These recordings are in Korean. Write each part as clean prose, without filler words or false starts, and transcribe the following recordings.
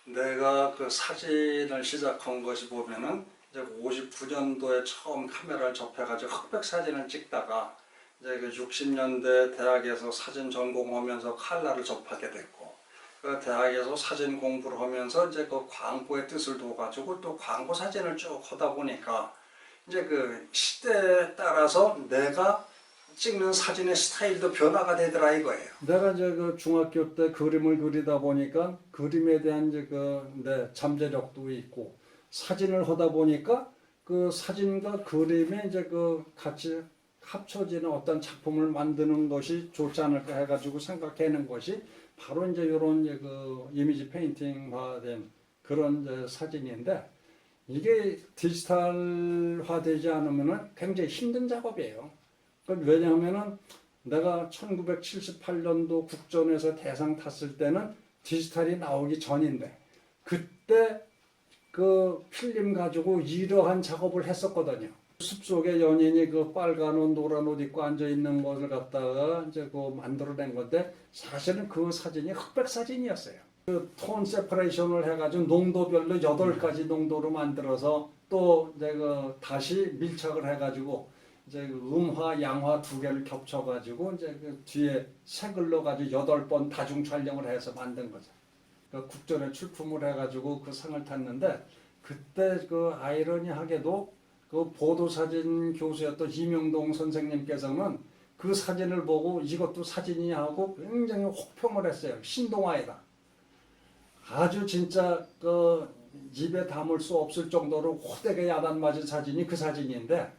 내가 그 사진을 시작한 것이 보면은 이제 59년도에 처음 카메라를 접해가지고 흑백 사진을 찍다가 이제 그 60년대 대학에서 사진 전공하면서 칼라를 접하게 됐고, 그 대학에서 사진 공부를 하면서 이제 그 광고의 뜻을 둬가지고 또 광고 사진을 쭉 하다 보니까 이제 그 시대에 따라서 내가 찍는 사진의 스타일도 변화가 되더라 이거예요. 내가 이제 그 중학교 때 그림을 그리다 보니까 그림에 대한 이제 그 내 잠재력도 있고, 사진을 하다 보니까 그 사진과 그림에 이제 그 같이 합쳐지는 어떤 작품을 만드는 것이 좋지 않을까 해가지고 생각하는 것이 바로 이제 이런 이제 그 이미지 페인팅화된 그런 이제 사진인데, 이게 디지털화되지 않으면은 굉장히 힘든 작업이에요. 왜냐하면은 내가 1978년도 국전에서 대상 탔을 때는 디지털이 나오기 전인데, 그때 그 필름 가지고 이러한 작업을 했었거든요. 숲속에 연인이 그 빨간 옷 노란 옷 입고 앉아 있는 것을 갖다가 이제 그 만들어낸 건데, 사실은 그 사진이 흑백 사진이었어요. 그 톤 세퍼레이션을 해가지고 농도별로 8가지 농도로 만들어서 또 이제 그 다시 밀착을 해가지고 이제 음화, 양화 2개를 겹쳐가지고 이제 그 뒤에 색을 넣어가지고 8번 다중 촬영을 해서 만든 거죠. 그 국전에 출품을 해가지고 그 상을 탔는데, 그때 그 아이러니하게도 그 보도사진 교수였던 이명동 선생님께서는 그 사진을 보고 이것도 사진이냐 하고 굉장히 혹평을 했어요. 신동아이다. 아주 진짜 그 입에 담을 수 없을 정도로 호되게 야단 맞은 사진이 그 사진인데,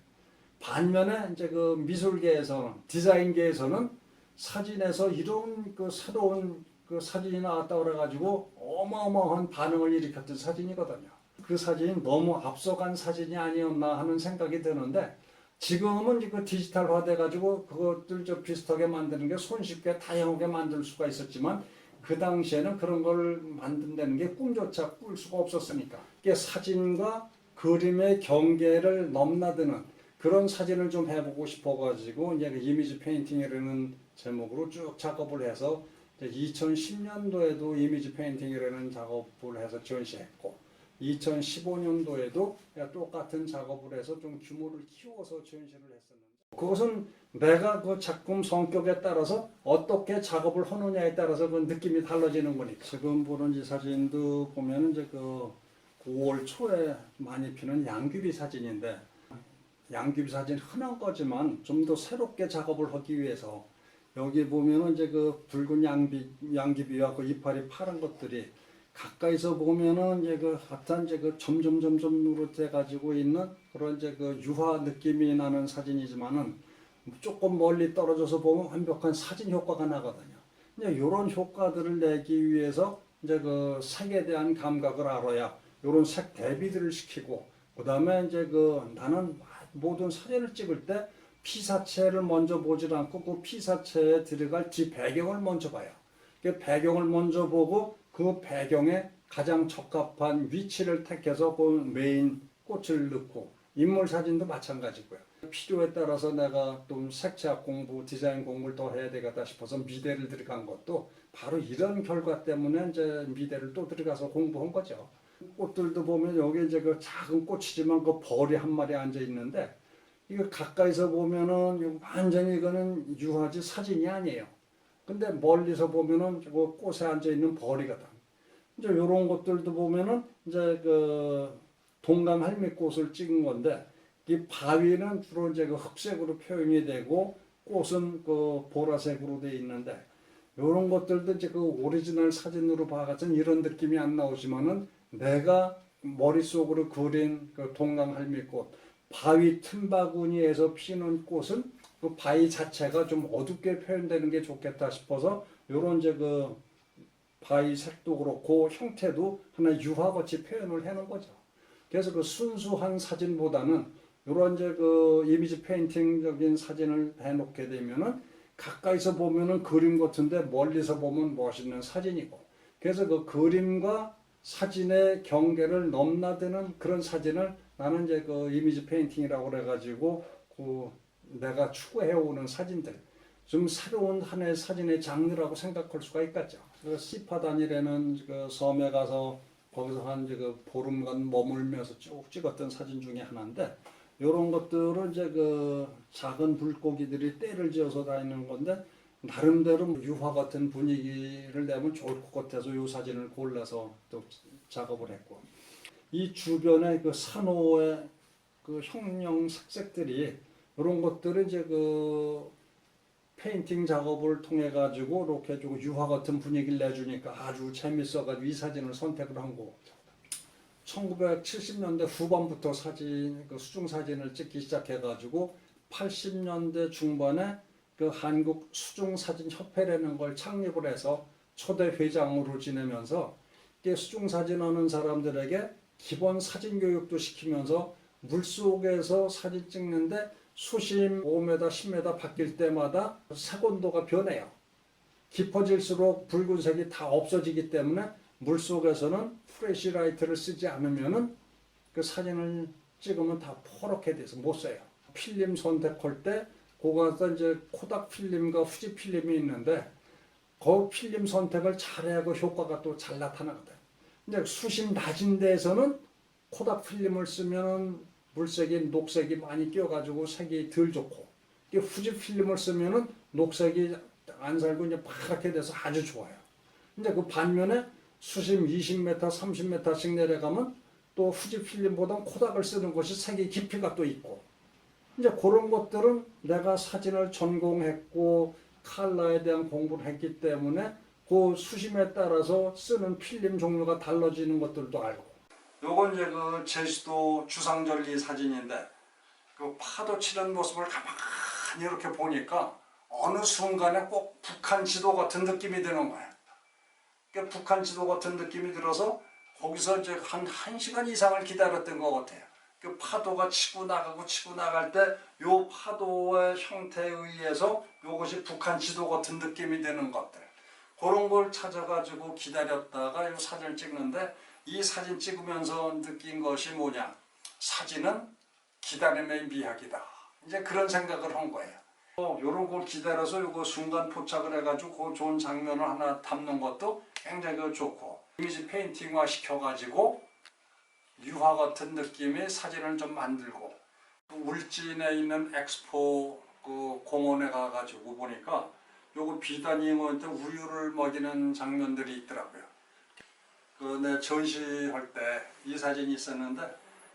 반면에 이제 그 미술계에서는, 디자인계에서는 사진에서 이런 그 새로운 그 사진이 나왔다 그래가지고 어마어마한 반응을 일으켰던 사진이거든요. 그 사진이 너무 앞서간 사진이 아니었나 하는 생각이 드는데, 지금은 그 디지털화 돼가지고 그것들 좀 비슷하게 만드는 게 손쉽게 다양하게 만들 수가 있었지만, 그 당시에는 그런 걸 만든다는 게 꿈조차 꿀 수가 없었으니까, 이게 사진과 그림의 경계를 넘나드는 그런 사진을 좀 해보고 싶어가지고 이제 그 이미지 페인팅이라는 제목으로 쭉 작업을 해서 2010년도에도 이미지 페인팅이라는 작업을 해서 전시했고, 2015년도에도 똑같은 작업을 해서 좀 규모를 키워서 전시를 했었는데, 그것은 내가 그 작품 성격에 따라서 어떻게 작업을 하느냐에 따라서 그 느낌이 달라지는 거니까. 지금 보는 이 사진도 보면 이제 그 5월 초에 많이 피는 양귀비 사진인데, 양귀비 사진 흔한 거지만 좀 더 새롭게 작업을 하기 위해서 여기 보면은 이제 그 붉은 양귀비와 그 이파리 파란 것들이 가까이서 보면은 이제 그 같은 이제 그 점점 누렇게 가지고 있는 그런 이제 그 유화 느낌이 나는 사진이지만은, 조금 멀리 떨어져서 보면 완벽한 사진 효과가 나거든요. 이제 이런 효과들을 내기 위해서 이제 그 색에 대한 감각을 알아야 이런 색 대비들을 시키고, 그 다음에 이제 그 나는 모든 사진을 찍을 때 피사체를 먼저 보질 않고 그 피사체에 들어갈 뒤 배경을 먼저 봐요. 그 배경을 먼저 보고 그 배경에 가장 적합한 위치를 택해서 그 메인 꽃을 넣고, 인물 사진도 마찬가지고요. 필요에 따라서 내가 좀 색채학 공부, 디자인 공부를 더 해야 되겠다 싶어서 미대를 들어간 것도 바로 이런 결과 때문에 이제 미대를 또 들어가서 공부한 거죠. 꽃들도 보면 여기 이제 그 작은 꽃이지만 그 벌이 한 마리 앉아 있는데, 이거 가까이서 보면은 완전히 이거는 유화지 사진이 아니에요. 근데 멀리서 보면은 그 꽃에 앉아 있는 벌이거든. 이제 이런 것들도 보면은 이제 그 동강 할미꽃을 찍은 건데, 이 바위는 주로 이제 그 흑색으로 표현이 되고 꽃은 그 보라색으로 되어 있는데, 이런 것들도 이제 그 오리지널 사진으로 봐가지고 이런 느낌이 안 나오지만은, 내가 머릿속으로 그린 그 동강 할미꽃, 바위 틈바구니에서 피는 꽃은 그 바위 자체가 좀 어둡게 표현되는 게 좋겠다 싶어서 이런 이제 그 바위 색도 그렇고 형태도 하나 유화같이 표현을 해놓은 거죠. 그래서 그 순수한 사진보다는 이런 이제 그 이미지 페인팅적인 사진을 해놓게 되면은 가까이서 보면은 그림 같은데 멀리서 보면 멋있는 사진이고, 그래서 그 그림과 사진의 경계를 넘나드는 그런 사진을 나는 이제 그 이미지 페인팅이라고 그래가지고 그 내가 추구해오는 사진들, 좀 새로운 하나의 사진의 장르라고 생각할 수가 있겠죠. 그 시파단이라는 그 섬에 가서 거기서 한 이제 그 보름간 머물면서 쭉 찍었던 사진 중에 하나인데, 이런 것들은 이제 그 작은 물고기들이 떼를 지어서 다니는 건데, 나름대로 유화 같은 분위기를 내면 좋을 것 같아서 이 사진을 골라서 또 작업을 했고, 이 주변에 그 산호의 그 형형 색색들이, 이런 것들은 이제 그 페인팅 작업을 통해 가지고 이렇게 좀 유화 같은 분위기를 내주니까 아주 재밌어가지고 이 사진을 선택을 한 거고. 1970년대 후반부터 그 수중 사진을 찍기 시작해가지고 80년대 중반에 그 한국 수중 사진 협회라는 걸 창립을 해서 초대 회장으로 지내면서 수중 사진하는 사람들에게 기본 사진 교육도 시키면서 물속에서 사진 찍는데 수심 5m, 10m 바뀔 때마다 색온도가 변해요. 깊어질수록 붉은색이 다 없어지기 때문에 물속에서는 프레시라이트를 쓰지 않으면은 그 사진을 찍으면 다 포렇게 돼서 못 써요. 필름 선택할 때 그거에서 이제 코닥 필름과 후지 필름이 있는데 그 필름 선택을 잘해야 그 효과가 또 잘 나타나거든. 이제 수심 낮은 데에서는 코닥 필름을 쓰면은 물색이 녹색이 많이 껴가지고 색이 덜 좋고, 후지 필름을 쓰면은 녹색이 안 살고 이제 파랗게 돼서 아주 좋아요. 근데 그 반면에 수심 20m, 30m씩 내려가면 또 후지 필름보다 코닥을 쓰는 것이 색의 깊이가 또 있고, 이제 그런 것들은 내가 사진을 전공했고 컬러에 대한 공부를 했기 때문에 그 수심에 따라서 쓰는 필름 종류가 달라지는 것들도 알고. 요건 이제 그 제주도 주상절리 사진인데, 그 파도 치는 모습을 가만히 이렇게 보니까 어느 순간에 꼭 북한 지도 같은 느낌이 드는 거예요. 그러니까 북한 지도 같은 느낌이 들어서 거기서 이제 한 1시간 이상을 기다렸던 것 같아요. 그 파도가 치고 나갈 때 요 파도의 형태에 의해서 요것이 북한 지도 같은 느낌이 드는 것들, 그런 걸 찾아가지고 기다렸다가 요 사진을 찍는데, 이 사진 찍으면서 느낀 것이 뭐냐, 사진은 기다림의 미학이다. 이제 그런 생각을 한 거예요. 요런 걸 기다려서 요거 순간 포착을 해가지고 그 좋은 장면을 하나 담는 것도 굉장히 좋고, 이미지 페인팅화 시켜가지고 유화 같은 느낌의 사진을 좀 만들고, 울진에 있는 엑스포 그 공원에 가가지고 보니까 요거 비단잉어한테 우유를 먹이는 장면들이 있더라고요. 그 내 전시할 때 이 사진이 있었는데,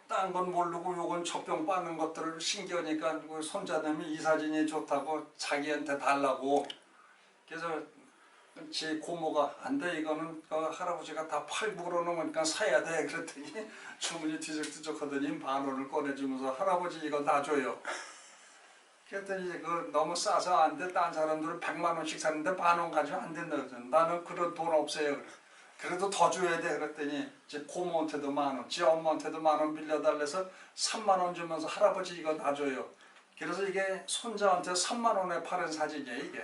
딴 건 모르고 요건 젖병 빠는 것들을 신기하니까 그 손자님이 이 사진이 좋다고 자기한테 달라고, 그래서 제 고모가 안 돼, 이거는 그 할아버지가 다 팔고 그러는 거니까 사야 돼. 그랬더니 주머니 뒤적뒤적 하더니 10,000원을 꺼내주면서 할아버지 이거 놔줘요. 그랬더니 그 너무 싸서 안 돼. 딴 사람들은 100,000원씩 사는데 10,000원 가지고 안 된다. 나는 그런 돈 없어요. 그래도 더 줘야 돼. 그랬더니 제 고모한테도 10,000원, 제 엄마한테도 10,000원 빌려달래서 30,000원 주면서 할아버지 이거 놔줘요. 그래서 이게 손자한테 30,000원에 파는 사진이에요, 이게.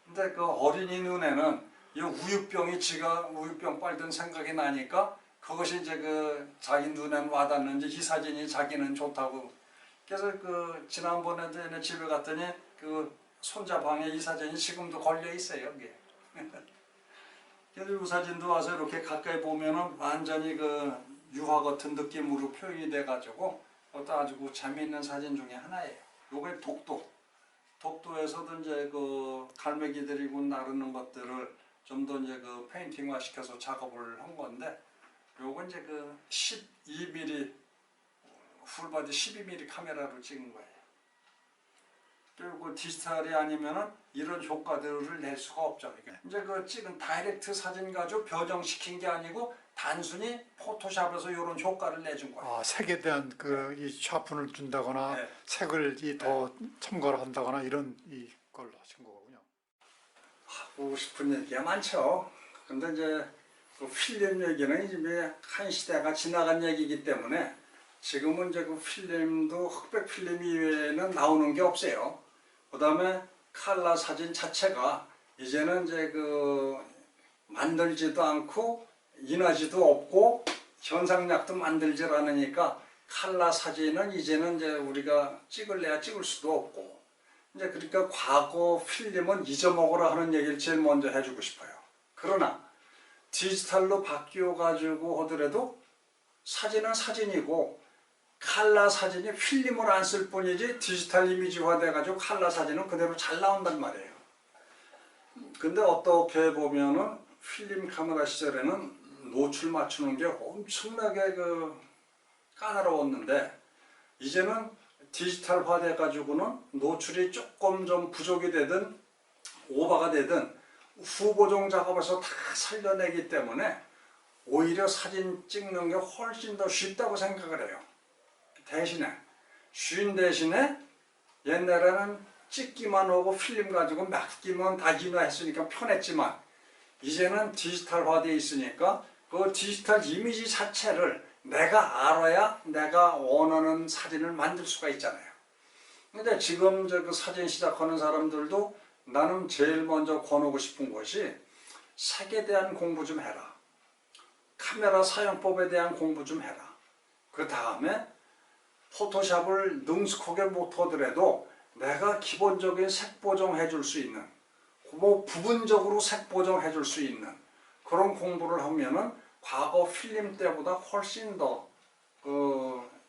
근데 그 어린이 눈에는 이 우유병이 지가 우유병 빨던 생각이 나니까 그것이 이제 그 자기 눈에 와닿는지 이 사진이 자기는 좋다고. 그래서 그 지난번에도 얘네 집에 갔더니 그 손자 방에 이 사진이 지금도 걸려 있어요, 여기. 그래서 이 사진도 와서 이렇게 가까이 보면은 완전히 그 유화 같은 느낌으로 표현이 돼가지고 그것도 아주 재미있는 사진 중에 하나예요. 요게 독도에서도 이제 그 갈매기들이 나르는 것들을 좀 더 이제 그 페인팅화 시켜서 작업을 한 건데, 요건 이제 그 12mm 풀바디 12mm 카메라로 찍은 거예요. 그리고 디지털이 아니면은 이런 효과들을 낼 수가 없죠. 이제 그 찍은 다이렉트 사진 가지고 변형시킨 게 아니고 단순히 포토샵에서 이런 효과를 내준 거예요. 아, 색에 대한 그 이 샤픈을 준다거나 네. 색을 더 첨가를 한다거나 이런 이걸 하신 거군요. 하고 싶은 얘기가 많죠. 근데 이제 그 필름 얘기는 이제 한 시대가 지나간 얘기이기 때문에 지금은 이제 그 필름도 흑백 필름 이외에는 나오는 게 없어요. 그 다음에 칼라 사진 자체가 이제는 이제 그 만들지도 않고 인화지도 없고 현상약도 만들질 않으니까 칼라 사진은 이제는 이제 우리가 찍을래야 찍을 수도 없고, 이제 그러니까 과거 필름은 잊어먹으라 하는 얘기를 제일 먼저 해주고 싶어요. 그러나 디지털로 바뀌어 가지고 하더라도 사진은 사진이고 칼라 사진이 필름을 안 쓸 뿐이지 디지털 이미지화 돼가지고 칼라 사진은 그대로 잘 나온단 말이에요. 근데 어떻게 보면은 필름 카메라 시절에는 노출 맞추는 게 엄청나게 까다로웠는데 이제는 디지털화 돼가지고는 노출이 조금 좀 부족이 되든 오버가 되든 후보정 작업에서 다 살려내기 때문에 오히려 사진 찍는 게 훨씬 더 쉽다고 생각을 해요. 대신에 쉰 대신에 옛날에는 찍기만 하고 필름 가지고 맡기면 다 인화했으니까 편했지만 이제는 디지털화되어 있으니까 그 디지털 이미지 자체를 내가 알아야 내가 원하는 사진을 만들 수가 있잖아요. 근데 지금 그 사진 시작하는 사람들도 나는 제일 먼저 권하고 싶은 것이 색에 대한 공부 좀 해라. 카메라 사용법에 대한 공부 좀 해라. 그 다음에 포토샵을 능숙하게 못하더라도 내가 기본적인 색 보정해 줄 수 있는 뭐 부분적으로 색 보정해 줄 수 있는 그런 공부를 하면은 과거 필름 때보다 훨씬 더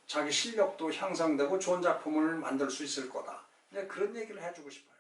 자기 실력도 향상되고 좋은 작품을 만들 수 있을 거다. 그런 얘기를 해주고 싶어요.